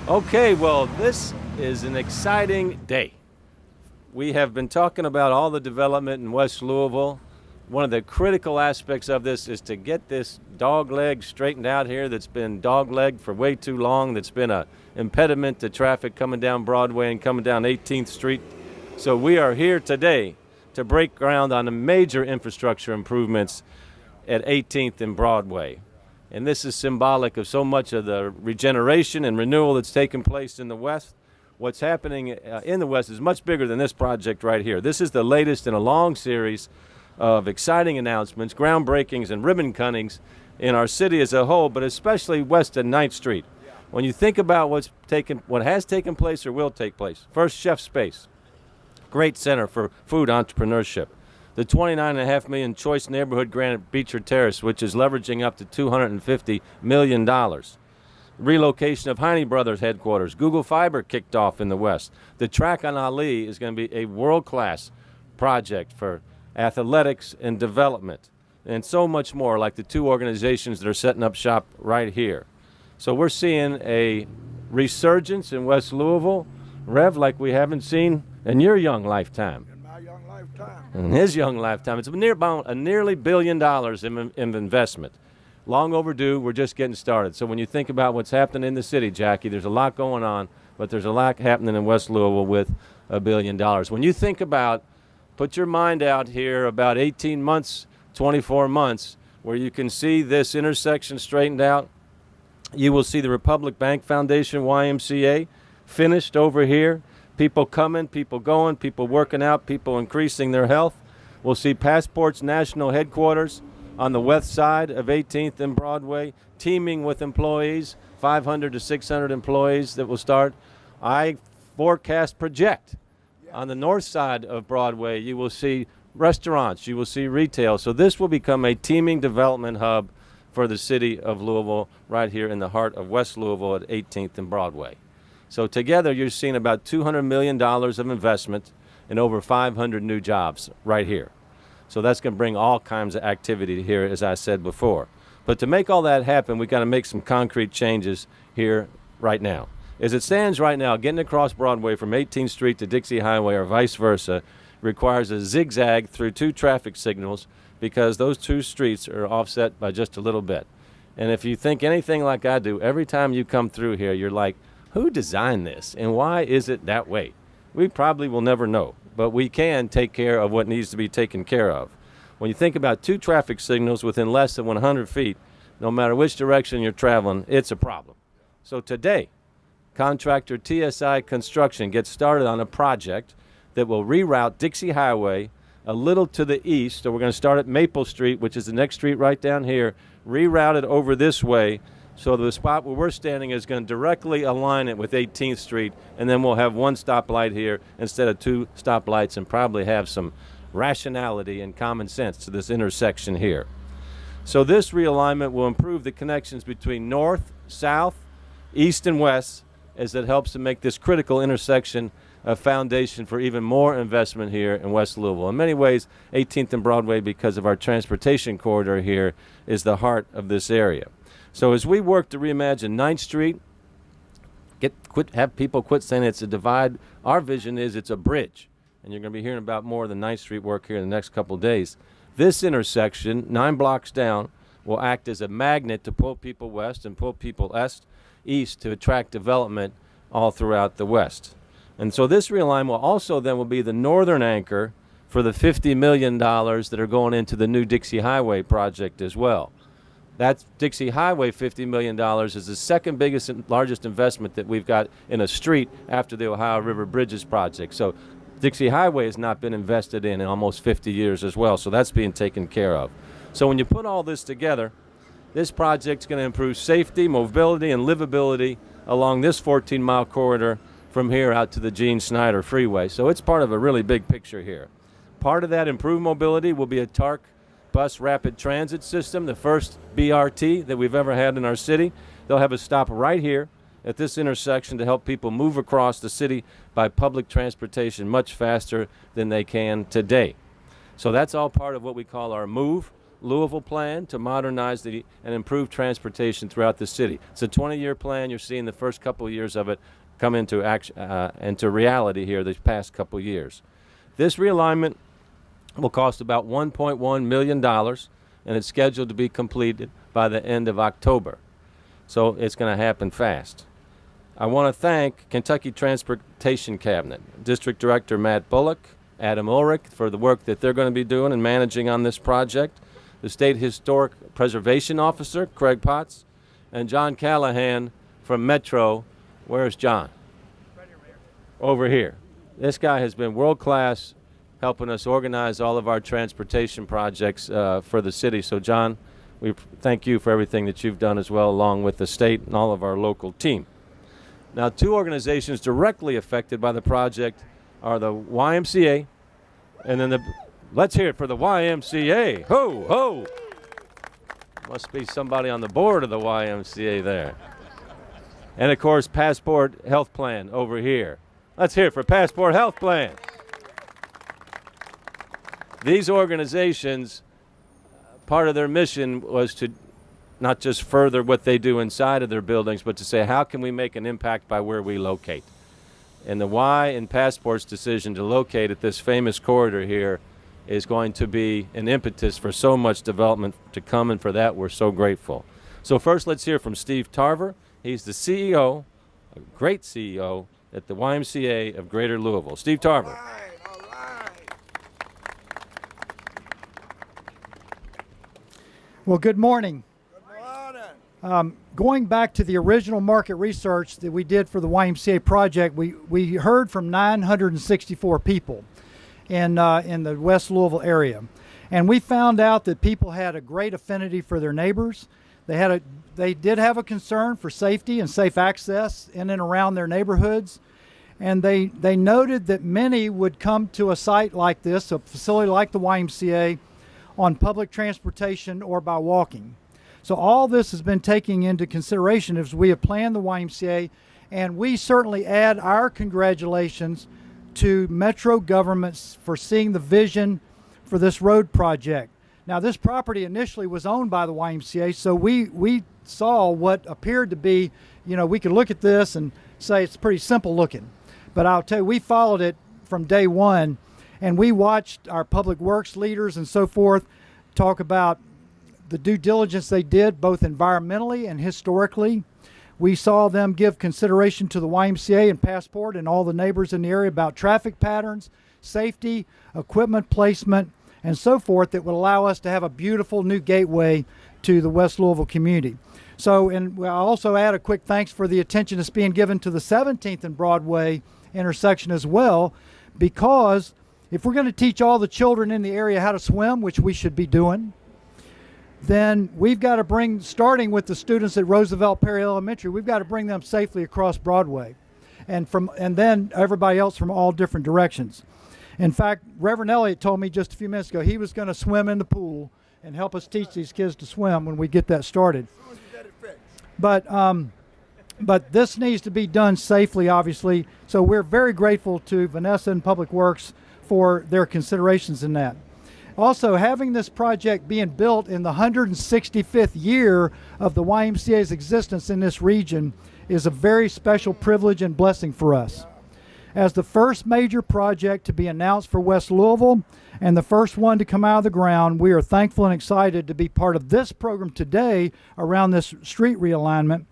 Okay, well, this is an exciting day. We have been talking about all the development in West Louisville. One of the critical aspects of this is to get this dog leg straightened out here that's been dog-legged for way too long, that's been an impediment to traffic coming down Broadway and coming down 18th Street. So we are here today to break ground on the major infrastructure improvements at 18th and Broadway. And this is symbolic of so much of the regeneration and renewal that's taken place in the West. What's happening in the West is much bigger than this project right here. This is the latest in a long series of exciting announcements, groundbreakings, and ribbon cuttings in our city as a whole, but especially west of 9th Street. When you think about what has taken place or will take place, first, Chef Space, great center for food entrepreneurship. The $29.5 million Choice Neighborhood grant at Beecher Terrace, which is leveraging up to $250 million. Relocation of Heine Brothers headquarters. Google Fiber kicked off in the West. The track on Ali is going to be a world-class project for athletics and development, and so much more, like the two organizations that are setting up shop right here. So we're seeing a resurgence in West Louisville, Rev, like we haven't seen in your young lifetime. In his young lifetime. It's nearly $1 billion in investment. Long overdue. We're just getting started. So when you think about what's happening in the city, Jackie, there's a lot going on, but there's a lot happening in West Louisville with $1 billion. When you think about, put your mind out here about 18 months, 24 months, where you can see this intersection straightened out. You will see the Republic Bank Foundation YMCA finished over here. People coming, people going, people working out, people increasing their health. We'll see Passport's national headquarters on the west side of 18th and Broadway, teeming with employees, 500 to 600 employees that will start. I project on the north side of Broadway, you will see restaurants, you will see retail. So this will become a teeming development hub for the city of Louisville, right here in the heart of West Louisville at 18th and Broadway. So together, you're seeing about $200 million of investment and over 500 new jobs right here. So that's going to bring all kinds of activity here, as I said before. But to make all that happen, we've got to make some concrete changes here right now. As it stands right now, getting across Broadway from 18th Street to Dixie Highway or vice versa requires a zigzag through two traffic signals because those two streets are offset by just a little bit. And if you think anything like I do, every time you come through here, you're like, who designed this and why is it that way? We probably will never know, but we can take care of what needs to be taken care of. When you think about two traffic signals within less than 100 feet, no matter which direction you're traveling, it's a problem. So today, contractor TSI Construction gets started on a project that will reroute Dixie Highway a little to the east. So we're going to start at Maple Street, which is the next street right down here, reroute it over this way. So the spot where we're standing is going to directly align it with 18th Street, and then we'll have one stoplight here instead of two stoplights and probably have some rationality and common sense to this intersection here. So this realignment will improve the connections between north, south, east, and west as it helps to make this critical intersection a foundation for even more investment here in West Louisville. In many ways, 18th and Broadway, because of our transportation corridor here, is the heart of this area. So as we work to reimagine 9th Street, have people quit saying it's a divide. Our vision is it's a bridge. And you're going to be hearing about more of the 9th Street work here in the next couple of days. This intersection, 9 blocks down, will act as a magnet to pull people west and pull people east to attract development all throughout the West. And so this realignment will be the northern anchor for the $50 million that are going into the new Dixie Highway project as well. That Dixie Highway, $50 million, is the second biggest and largest investment that we've got in a street after the Ohio River Bridges project. So Dixie Highway has not been invested in almost 50 years as well, so that's being taken care of. So when you put all this together, this project's going to improve safety, mobility, and livability along this 14-mile corridor from here out to the Gene Snyder Freeway. So it's part of a really big picture here. Part of that improved mobility will be a TARC bus rapid transit system, the first BRT that we've ever had in our city. They'll have a stop right here at this intersection to help people move across the city by public transportation much faster than they can today. So that's all part of what we call our MOVE, Louisville plan to modernize and improve transportation throughout the city. It's a 20-year plan. You're seeing the first couple of years of it come into into reality here these past couple of years. This realignment will cost about $1.1 million, and it's scheduled to be completed by the end of October. So it's going to happen fast. I want to thank Kentucky Transportation Cabinet, District Director Matt Bullock, Adam Ulrich for the work that they're going to be doing and managing on this project, the State Historic Preservation Officer, Craig Potts, and John Callahan from Metro. Where's John? Right here, Mayor. Over here. This guy has been world-class helping us organize all of our transportation projects for the city. So, John, we thank you for everything that you've done as well, along with the state and all of our local team. Now, two organizations directly affected by the project are the YMCA and then let's hear it for the YMCA. Ho, ho! Must be somebody on the board of the YMCA there. And, of course, Passport Health Plan over here. Let's hear it for Passport Health Plan. These organizations, part of their mission was to not just further what they do inside of their buildings, but to say, how can we make an impact by where we locate? And the Y in Passport's decision to locate at this famous corridor here is going to be an impetus for so much development to come, and for that we're so grateful. So first, let's hear from Steve Tarver. He's the CEO, a great CEO, at the YMCA of Greater Louisville. Steve Tarver. All right. Well, good morning. Good morning. Going back to the original market research that we did for the YMCA project, we heard from 964 people in the West Louisville area. And we found out that people had a great affinity for their neighbors. They did have a concern for safety and safe access in and around their neighborhoods. And they noted that many would come to a site like this, a facility like the YMCA, on public transportation or by walking. So all this has been taken into consideration as we have planned the YMCA, and we certainly add our congratulations to Metro governments for seeing the vision for this road project. Now, this property initially was owned by the YMCA, so we saw what appeared to be, we could look at this and say it's pretty simple looking. But I'll tell you, we followed it from day one, and we watched our public works leaders and so forth talk about the due diligence they did both environmentally and historically. We saw them give consideration to the YMCA and Passport and all the neighbors in the area about traffic patterns, safety, equipment placement, and so forth that would allow us to have a beautiful new gateway to the West Louisville community. So, and I'll also add a quick thanks for the attention that's being given to the 17th and Broadway intersection as well, because if we're going to teach all the children in the area how to swim, which we should be doing, then we've got to bring, starting with the students at Roosevelt Perry Elementary, we've got to bring them safely across Broadway, and then everybody else from all different directions. In fact, Reverend Elliott told me just a few minutes ago he was going to swim in the pool and help us teach these kids to swim when we get that started. But this needs to be done safely, obviously. So we're very grateful to Vanessa and Public Works for their considerations in that. Also, having this project being built in the 165th year of the YMCA's existence in this region is a very special privilege and blessing for us. As the first major project to be announced for West Louisville and the first one to come out of the ground, we are thankful and excited to be part of this program today around this street realignment,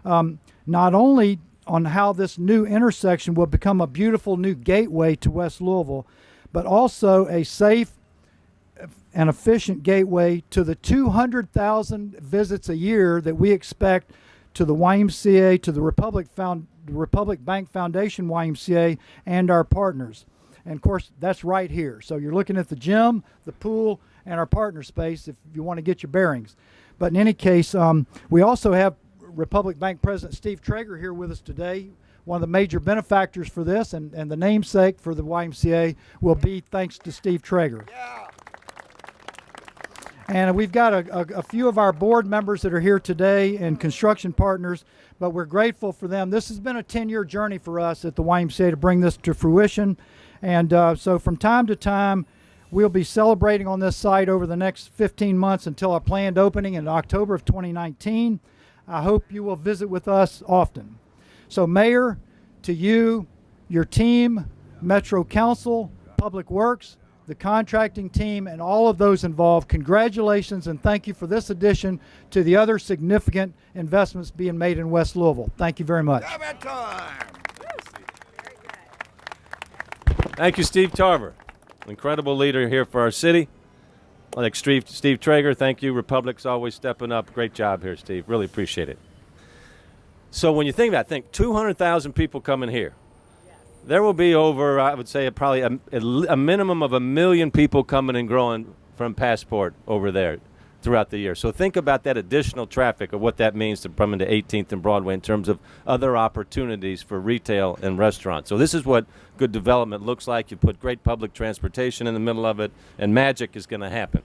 not only on how this new intersection will become a beautiful new gateway to West Louisville, but also a safe and efficient gateway to the 200,000 visits a year that we expect to the YMCA, to the Republic Bank Foundation YMCA, and our partners. And of course, that's right here. So you're looking at the gym, the pool, and our partner space if you want to get your bearings. But in any case, we also have Republic Bank President Steve Traeger here with us today, one of the major benefactors for this, and the namesake for the YMCA will be thanks to Steve Traeger. Yeah. And we've got a few of our board members that are here today and construction partners, but we're grateful for them. This has been a 10-year journey for us at the YMCA to bring this to fruition. And so from time to time, We'll be celebrating on this site over the next 15 months until our planned opening in October of 2019. I hope you will visit with us often. So Mayor, to you, your team, Metro Council, Public Works, the contracting team, and all of those involved, congratulations and thank you for this addition to the other significant investments being made in West Louisville. Thank you very much. Double time. Thank you, Steve Tarver. Incredible leader here for our city. Like Steve Traeger, thank you. Republic's always stepping up. Great job here, Steve. Really appreciate it. So when you think about it, 200,000 people coming here. There will be over, I would say, probably a minimum of 1 million people coming and growing from Passport over there throughout the year. So think about that additional traffic of what that means to come into 18th and Broadway in terms of other opportunities for retail and restaurants. So this is what good development looks like. You put great public transportation in the middle of it, and magic is going to happen.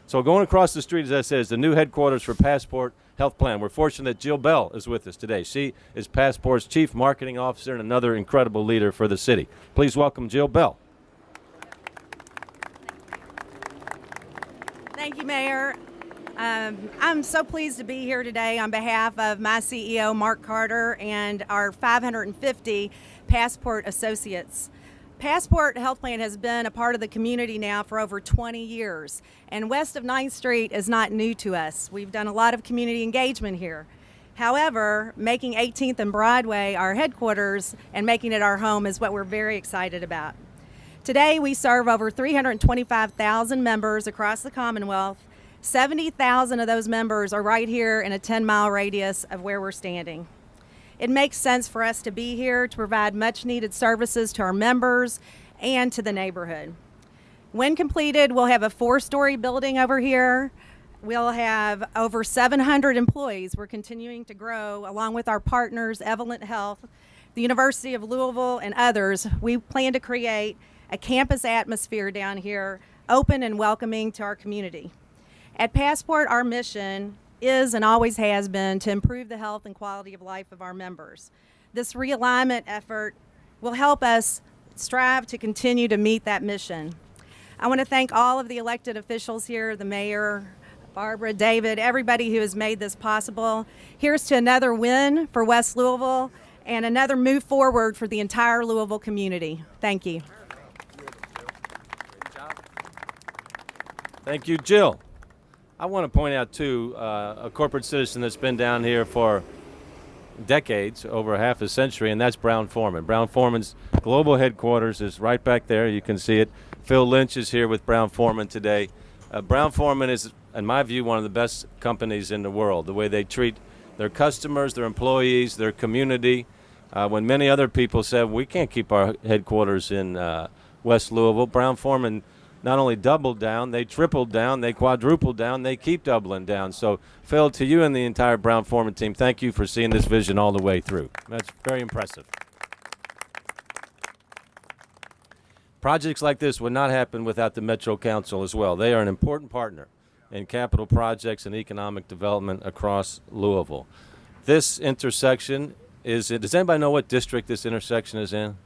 So going across the street, as I said, is the new headquarters for Passport Health Plan. We're fortunate that Jill Bell is with us today. She is Passport's Chief Marketing Officer and another incredible leader for the city. Please welcome Jill Bell. Thank you, Mayor. I'm so pleased to be here today on behalf of my CEO, Mark Carter, and our 550 Passport associates. Passport Health Plan has been a part of the community now for over 20 years, and west of 9th Street is not new to us. We've done a lot of community engagement here. However, making 18th and Broadway our headquarters and making it our home is what we're very excited about. Today, we serve over 325,000 members across the Commonwealth. 70,000 of those members are right here in a 10-mile radius of where we're standing. It makes sense for us to be here to provide much-needed services to our members and to the neighborhood. When completed, we'll have a 4-story building over here. We'll have over 700 employees. We're continuing to grow along with our partners, Evolent Health, the University of Louisville, and others. We plan to create a campus atmosphere down here, open and welcoming to our community. At Passport, our mission is and always has been to improve the health and quality of life of our members. This realignment effort will help us strive to continue to meet that mission. I want to thank all of the elected officials here, the mayor, Barbara, David, everybody who has made this possible. Here's to another win for West Louisville and another move forward for the entire Louisville community. Thank you. Thank you, Jill. I want to point out, too, a corporate citizen that's been down here for decades, over half a century, and that's Brown-Forman. Brown-Forman's global headquarters is right back there. You can see it. Phil Lynch is here with Brown-Forman today. Brown-Forman is, in my view, one of the best companies in the world, the way they treat their customers, their employees, their community. When many other people said, we can't keep our headquarters in West Louisville, Brown-Forman not only doubled down, they tripled down, they quadrupled down, they keep doubling down. So, Phil, to you and the entire Brown-Forman team, thank you for seeing this vision all the way through. That's very impressive. Projects like this would not happen without the Metro Council as well. They are an important partner in capital projects and economic development across Louisville. This intersection is, does anybody know what district this intersection is in?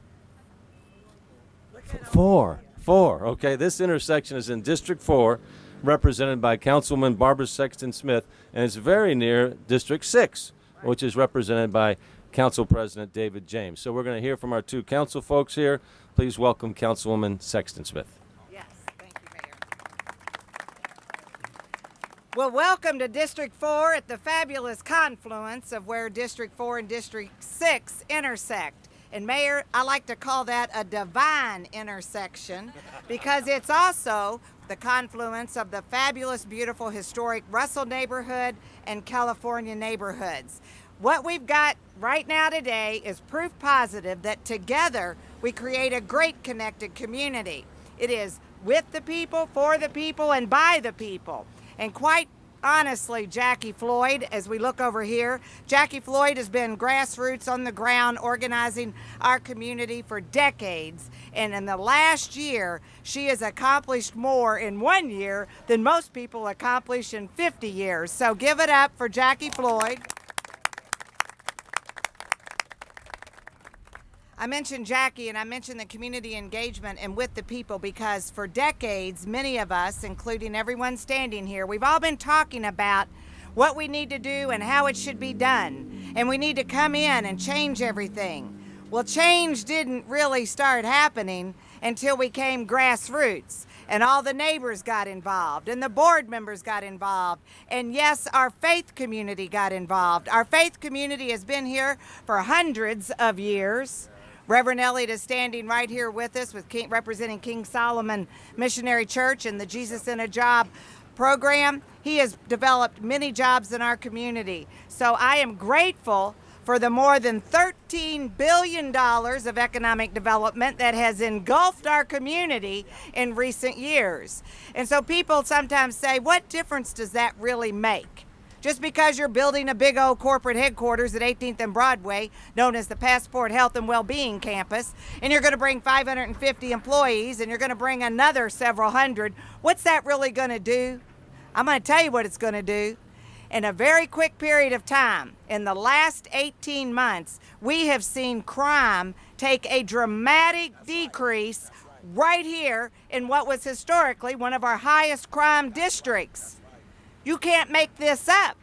Four. Okay, this intersection is in District 4, represented by Councilwoman Barbara Sexton Smith, and it's very near District 6, which is represented by Council President David James. So we're going to hear from our two council folks here. Please welcome Councilwoman Sexton Smith. Yes, thank you, Mayor. Well, welcome to District 4 at the fabulous confluence of where District 4 and District 6 intersect. And Mayor, I like to call that a divine intersection because it's also the confluence of the fabulous, beautiful, historic Russell neighborhood and California neighborhoods. What we've got right now today is proof positive that together we create a great connected community. It is with the people, for the people, and by the people. And quite honestly, Jackie Floyd, as we look over here, Jackie Floyd has been grassroots on the ground organizing our community for decades. And in the last year, she has accomplished more in 1 year than most people accomplish in 50 years. So give it up for I mentioned Jackie and I mentioned the community engagement and with the people because for decades, many of us, including everyone standing here, we've all been talking about what we need to do and how it should be done. And we need to come in and change everything. Well, change didn't really start happening until we came grassroots and all the neighbors got involved and the board members got involved. And yes, our faith community got involved. Our faith community has been here for hundreds of years. Reverend Elliott is standing right here with us representing King Solomon Missionary Church and the Jesus in a Job program. He has developed many jobs in our community. So I am grateful for the more than $13 billion of economic development that has engulfed our community in recent years. And so people sometimes say, what difference does that really make? Just because you're building a big old corporate headquarters at 18th and Broadway, known as the Passport Health and Wellbeing Campus, and you're going to bring 550 employees and you're going to bring another several hundred, what's that really going to do? I'm going to tell you what it's going to do. In a very quick period of time, in the last 18 months, we have seen crime take a dramatic decrease right here in what was historically one of our highest crime districts. You can't make this up.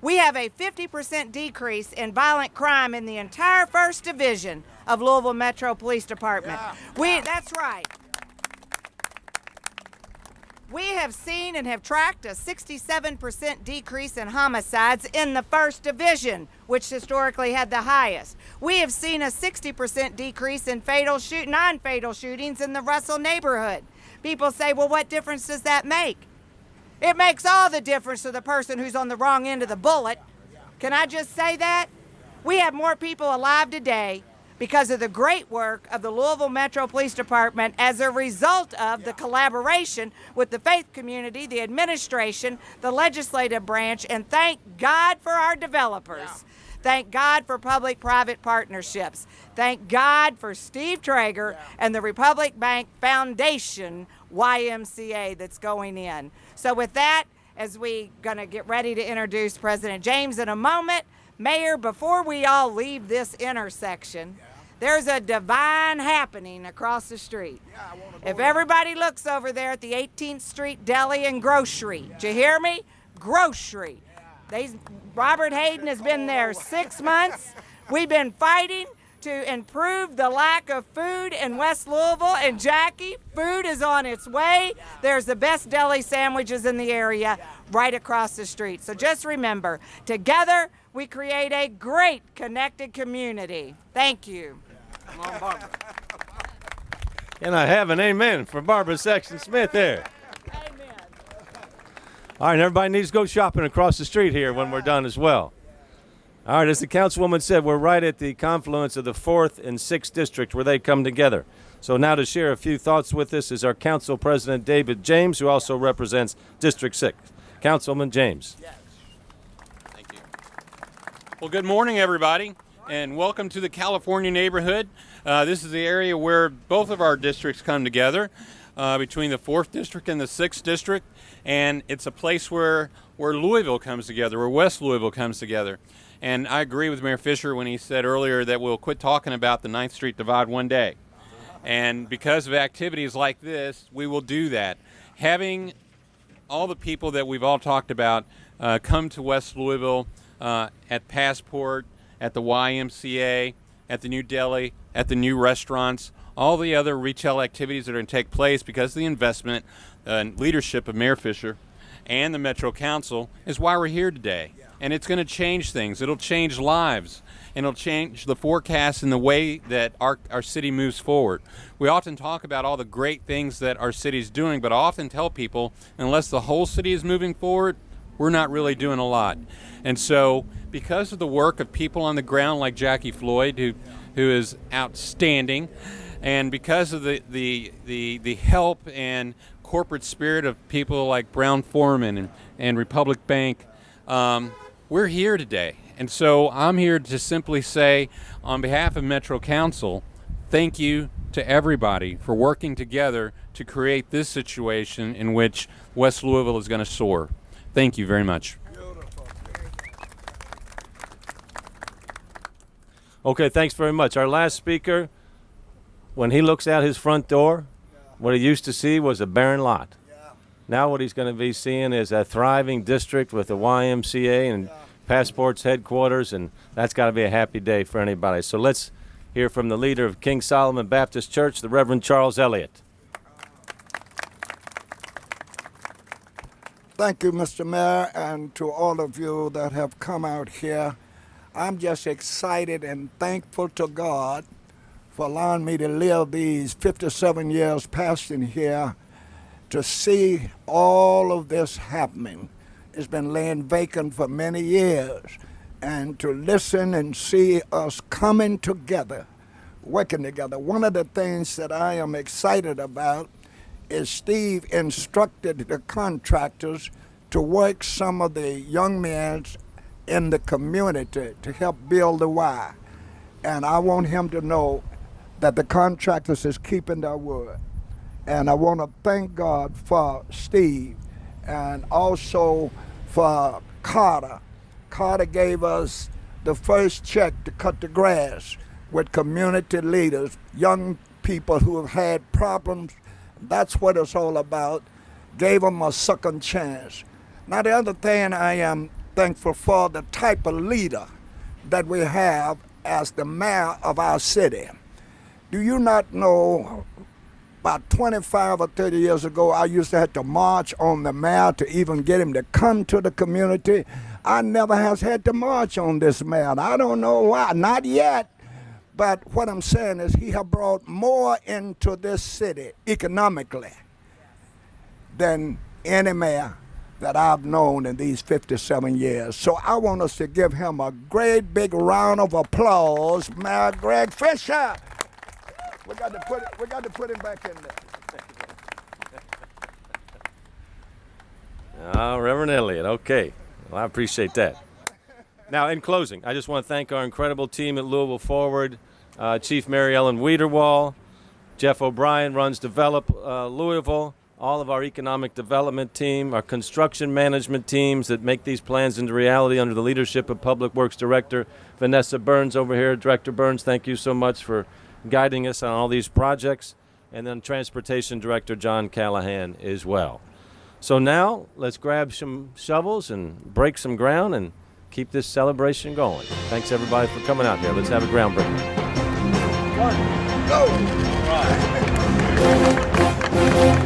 We have a 50% decrease in violent crime in the entire 1st Division of Louisville Metro Police Department. That's right. We have seen and have tracked a 67% decrease in homicides in the 1st Division, which historically had the highest. We have seen a 60% decrease in non-fatal shootings in the Russell neighborhood. People say, well, what difference does that make? It makes all the difference to the person who's on the wrong end of the bullet. Can I just say that? We have more people alive today because of the great work of the Louisville Metro Police Department as a result of the collaboration with the faith community, the administration, the legislative branch, and thank God for our developers. Thank God for public-private partnerships. Thank God for Steve Traeger and the Republic Bank Foundation YMCA that's going in. So with that, as we going to get ready to introduce President James in a moment, Mayor, before we all leave this intersection, there's a divine happening across the street. If everybody looks over there at the 18th Street Deli and Grocery, did you hear me? Grocery. Robert Hayden has been there 6 months. We've been fighting to improve the lack of food in West Louisville, and Jackie, food is on its way. There's the best deli sandwiches in the area right across the street. So just remember, together we create a great connected community. Thank you. Come on, Barbara. Can I have an amen for Barbara Sexton-Smith there? Amen. All right, everybody needs to go shopping across the street here when we're done as well. All right, as the councilwoman said, we're right at the confluence of the 4th and 6th district where they come together. So now to share a few thoughts with us is our council president, David James, who also represents District 6. Councilman James. Yes. Thank you. Well, good morning, everybody, and welcome to the California neighborhood. This is the area where both of our districts come together, between the 4th district and the 6th district, and it's a place where Louisville comes together, where West Louisville comes together. And I agree with Mayor Fisher when he said earlier that we'll quit talking about the 9th Street divide one day. And because of activities like this, we will do that. Having all the people that we've all talked about come to West Louisville at Passport, at the YMCA, at the new deli, at the new restaurants, all the other retail activities that are going to take place because of the investment and leadership of Mayor Fisher and the Metro Council is why we're here today. And it's going to change things. It'll change lives. And it'll change the forecast and the way that our city moves forward. We often talk about all the great things that our city's doing, but I often tell people, unless the whole city is moving forward, we're not really doing a lot. And so, because of the work of people on the ground like Jackie Floyd, who is outstanding, and because of the help and corporate spirit of people like Brown Foreman and Republic Bank, we're here today. And so I'm here to simply say, on behalf of Metro Council, thank you to everybody for working together to create this situation in which West Louisville is going to soar. Thank you very much. Okay, thanks very much. Our last speaker, when he looks out his front door, what he used to see was a barren lot. Now what he's going to be seeing is a thriving district with a YMCA and Passport's headquarters, and that's got to be a happy day for anybody. So let's hear from the leader of King Solomon Baptist Church, the Reverend Charles Elliott. Thank you, Mr. Mayor, and to all of you that have come out here. I'm just excited and thankful to God for allowing me to live these 57 years pastoring here, to see all of this happening. It's been laying vacant for many years, and to listen and see us coming together, working together. One of the things that I am excited about is Steve instructed the contractors to work some of the young men in the community to help build the Y. And I want him to know that the contractors is keeping their word. And I want to thank God for Steve and also for Carter. Carter gave us the first check to cut the grass with community leaders, young people who have had problems. That's what it's all about. Gave them a second chance. Now the other thing I am thankful for, the type of leader that we have as the mayor of our city. Do you not know, about 25 or 30 years ago, I used to have to march on the mayor to even get him to come to the community. I never has had to march on this mayor. I don't know why, not yet. But what I'm saying is he has brought more into this city economically than any mayor that I've known in these 57 years. So I want us to give him a great big round of applause, Mayor Greg Fisher. We got to put him back in there. Reverend Elliott, okay. Well, I appreciate that. Now, in closing, I just want to thank our incredible team at Louisville Forward, Chief Mary Ellen Wiederwall, Jeff O'Brien runs Develop Louisville, all of our economic development team, our construction management teams that make these plans into reality under the leadership of Public Works Director Vanessa Burns over here. Director Burns, thank you so much for guiding us on all these projects, and then Transportation Director John Callahan as well. So now let's grab some shovels and break some ground and keep this celebration going. Thanks everybody for coming out here. Let's have a groundbreaking. Go! All right.